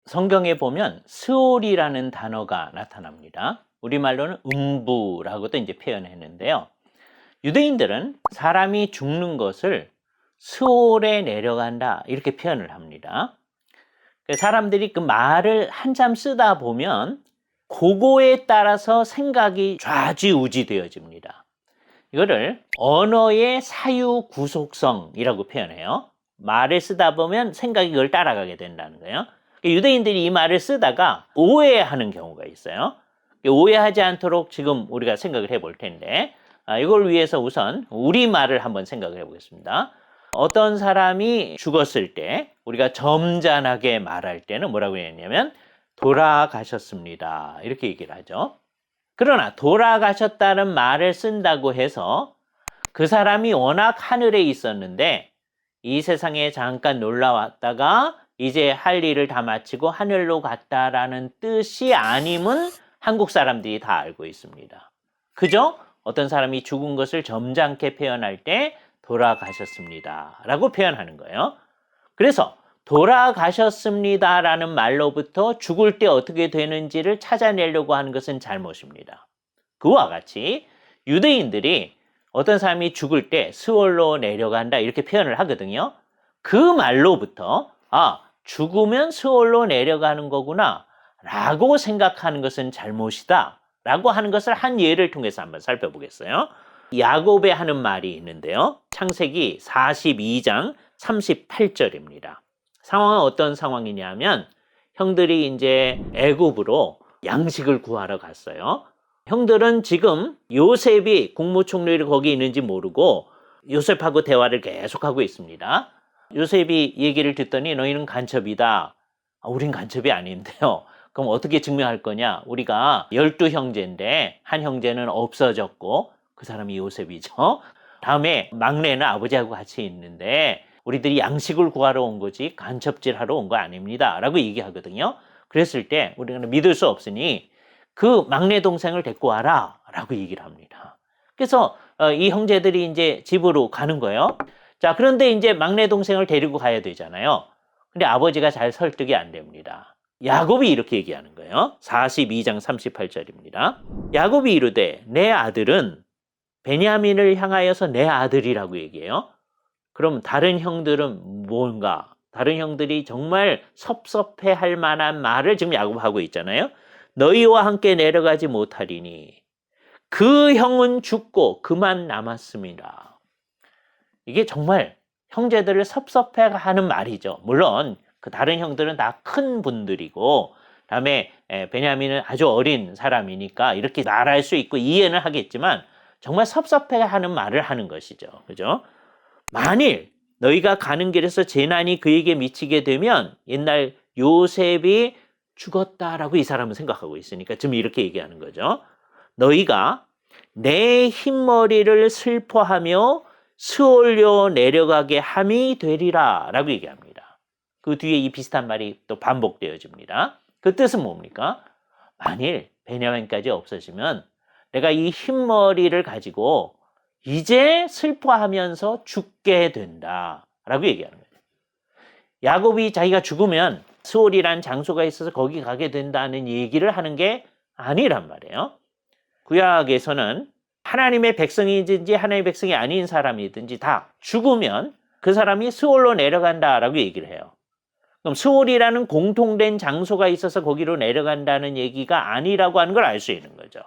성경에 보면 스올이라는 단어가 나타납니다. 우리말로는 음부라고도 이제 표현했는데요. 유대인들은 사람이 죽는 것을 스올에 내려간다 이렇게 표현을 합니다. 사람들이 그 말을 한참 쓰다 보면 그거에 따라서 생각이 좌지우지 되어집니다. 이거를 언어의 사유구속성이라고 표현해요. 말을 쓰다 보면 생각이 그걸 따라가게 된다는 거예요. 유대인들이 이 말을 쓰다가 오해하는 경우가 있어요. 오해하지 않도록 지금 우리가 생각을 해볼 텐데, 이걸 위해서 우선 우리말을 한번 생각을 해보겠습니다. 어떤 사람이 죽었을 때 우리가 점잖하게 말할 때는 뭐라고 했냐면 돌아가셨습니다 이렇게 얘기를 하죠. 그러나 돌아가셨다는 말을 쓴다고 해서 그 사람이 워낙 하늘에 있었는데 이 세상에 잠깐 놀러 왔다가 이제 할 일을 다 마치고 하늘로 갔다라는 뜻이 아님은 한국 사람들이 다 알고 있습니다. 그죠? 어떤 사람이 죽은 것을 점잖게 표현할 때 돌아가셨습니다 라고 표현하는 거예요. 그래서 돌아가셨습니다 라는 말로부터 죽을 때 어떻게 되는지를 찾아내려고 하는 것은 잘못입니다. 그와 같이 유대인들이 어떤 사람이 죽을 때 스올로 내려간다 이렇게 표현을 하거든요. 그 말로부터 죽으면 스올로 내려가는 거구나 라고 생각하는 것은 잘못이다 라고 하는 것을 한 예를 통해서 한번 살펴보겠어요. 야곱의 하는 말이 있는데요. 창세기 42장 38절입니다. 상황은 어떤 상황이냐면 형들이 이제 애굽으로 양식을 구하러 갔어요. 형들은 지금 요셉이 국무총리를 거기 있는지 모르고 요셉하고 대화를 계속하고 있습니다. 요셉이 얘기를 듣더니 너희는 간첩이다. 우린 간첩이 아닌데요. 그럼 어떻게 증명할 거냐? 우리가 12형제인데 한 형제는 없어졌고 그 사람이 요셉이죠. 다음에 막내는 아버지하고 같이 있는데 우리들이 양식을 구하러 온 거지 간첩질하러 온 거 아닙니다 라고 얘기하거든요. 그랬을 때 우리는 믿을 수 없으니 그 막내 동생을 데리고 와라 라고 얘기를 합니다. 그래서 이 형제들이 이제 집으로 가는 거예요. 자, 그런데 이제 막내 동생을 데리고 가야 되잖아요. 근데 아버지가 잘 설득이 안 됩니다. 야곱이 이렇게 얘기하는 거예요. 42장 38절입니다. 야곱이 이르되 내 아들은 베냐민을 향하여서 내 아들이라고 얘기해요. 그럼 다른 형들은 뭔가? 다른 형들이 정말 섭섭해할 만한 말을 지금 야곱하고 있잖아요. 너희와 함께 내려가지 못하리니 그 형은 죽고 그만 남았습니다. 이게 정말 형제들을 섭섭해하는 말이죠. 물론 그 다른 형들은 다 큰 분들이고 다음에 베냐민은 아주 어린 사람이니까 이렇게 말할 수 있고 이해는 하겠지만 정말 섭섭해하는 말을 하는 것이죠. 그죠? 만일 너희가 가는 길에서 재난이 그에게 미치게 되면 옛날 요셉이 죽었다라고 이 사람은 생각하고 있으니까 지금 이렇게 얘기하는 거죠. 너희가 내 흰머리를 슬퍼하며 스올려 내려가게 함이 되리라 라고 얘기합니다. 그 뒤에 이 비슷한 말이 또 반복되어집니다. 그 뜻은 뭡니까? 만일 베냐민까지 없어지면 내가 이 흰머리를 가지고 이제 슬퍼하면서 죽게 된다 라고 얘기하는 거예요. 야곱이 자기가 죽으면 스올이라는 장소가 있어서 거기 가게 된다는 얘기를 하는 게 아니란 말이에요. 구약에서는 하나님의 백성이든지 하나님의 백성이 아닌 사람이든지 다 죽으면 그 사람이 스올로 내려간다라고 얘기를 해요. 그럼 스올이라는 공통된 장소가 있어서 거기로 내려간다는 얘기가 아니라고 하는 걸 알 수 있는 거죠.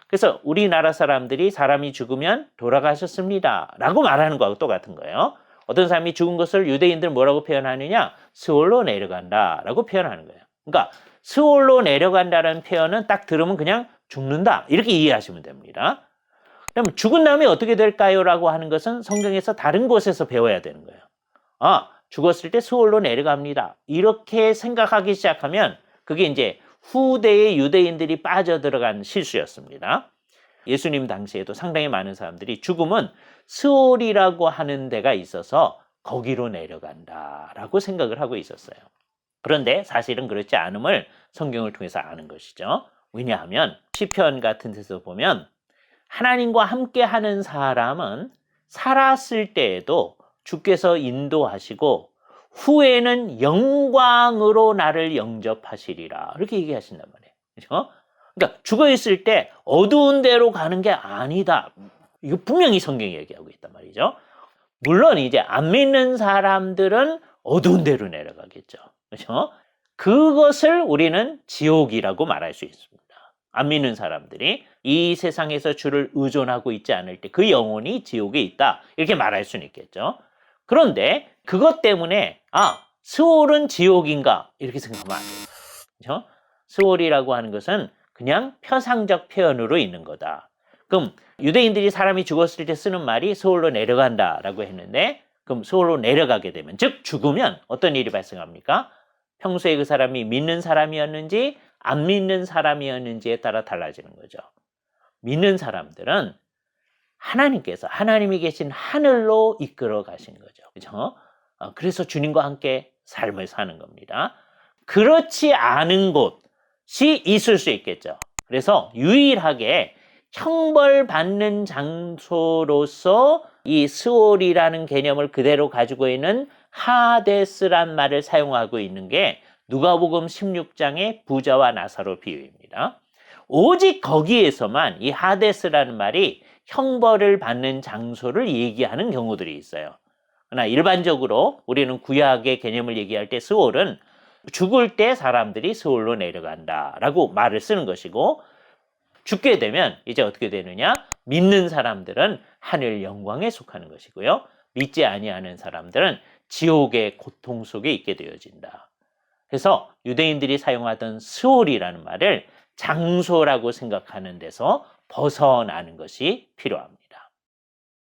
그래서 우리나라 사람들이 사람이 죽으면 돌아가셨습니다 라고 말하는 거하고 똑같은 거예요. 어떤 사람이 죽은 것을 유대인들은 뭐라고 표현하느냐? 스올로 내려간다 라고 표현하는 거예요. 그러니까 스올로 내려간다는 표현은 딱 들으면 그냥 죽는다 이렇게 이해하시면 됩니다. 그럼 죽은 다음에 어떻게 될까요? 라고 하는 것은 성경에서 다른 곳에서 배워야 되는 거예요. 죽었을 때 스올로 내려갑니다. 이렇게 생각하기 시작하면 그게 이제 후대의 유대인들이 빠져들어간 실수였습니다. 예수님 당시에도 상당히 많은 사람들이 죽음은 스올이라고 하는 데가 있어서 거기로 내려간다라고 생각을 하고 있었어요. 그런데 사실은 그렇지 않음을 성경을 통해서 아는 것이죠. 왜냐하면 시편 같은 데서 보면 하나님과 함께 하는 사람은 살았을 때에도 주께서 인도하시고 후에는 영광으로 나를 영접하시리라. 이렇게 얘기하신단 말이에요. 그렇죠? 그러니까 죽어 있을 때 어두운 데로 가는 게 아니다. 이거 분명히 성경이 얘기하고 있단 말이죠. 물론 이제 안 믿는 사람들은 어두운 데로 내려가겠죠. 그렇죠? 그것을 우리는 지옥이라고 말할 수 있습니다. 안 믿는 사람들이 이 세상에서 주를 의존하고 있지 않을 때 그 영혼이 지옥에 있다. 이렇게 말할 수는 있겠죠. 그런데 그것 때문에 스올은 지옥인가? 이렇게 생각하면 안 돼요. 그렇죠? 스올이라고 하는 것은 그냥 표상적 표현으로 있는 거다. 그럼 유대인들이 사람이 죽었을 때 쓰는 말이 스올로 내려간다라고 했는데 그럼 스올로 내려가게 되면 즉 죽으면 어떤 일이 발생합니까? 평소에 그 사람이 믿는 사람이었는지 안 믿는 사람이었는지에 따라 달라지는 거죠. 믿는 사람들은 하나님이 계신 하늘로 이끌어 가신 거죠. 그렇죠? 그래서 주님과 함께 삶을 사는 겁니다. 그렇지 않은 곳이 있을 수 있겠죠. 그래서 유일하게 형벌받는 장소로서 이 스올이라는 개념을 그대로 가지고 있는 하데스란 말을 사용하고 있는 게 누가복음 16장의 부자와 나사로 비유입니다. 오직 거기에서만 이 하데스라는 말이 형벌을 받는 장소를 얘기하는 경우들이 있어요. 그러나 일반적으로 우리는 구약의 개념을 얘기할 때 스올은 죽을 때 사람들이 스올로 내려간다라고 말을 쓰는 것이고 죽게 되면 이제 어떻게 되느냐? 믿는 사람들은 하늘 영광에 속하는 것이고요. 믿지 아니하는 사람들은 지옥의 고통 속에 있게 되어진다. 그래서 유대인들이 사용하던 스올이라는 말을 장소라고 생각하는 데서 벗어나는 것이 필요합니다.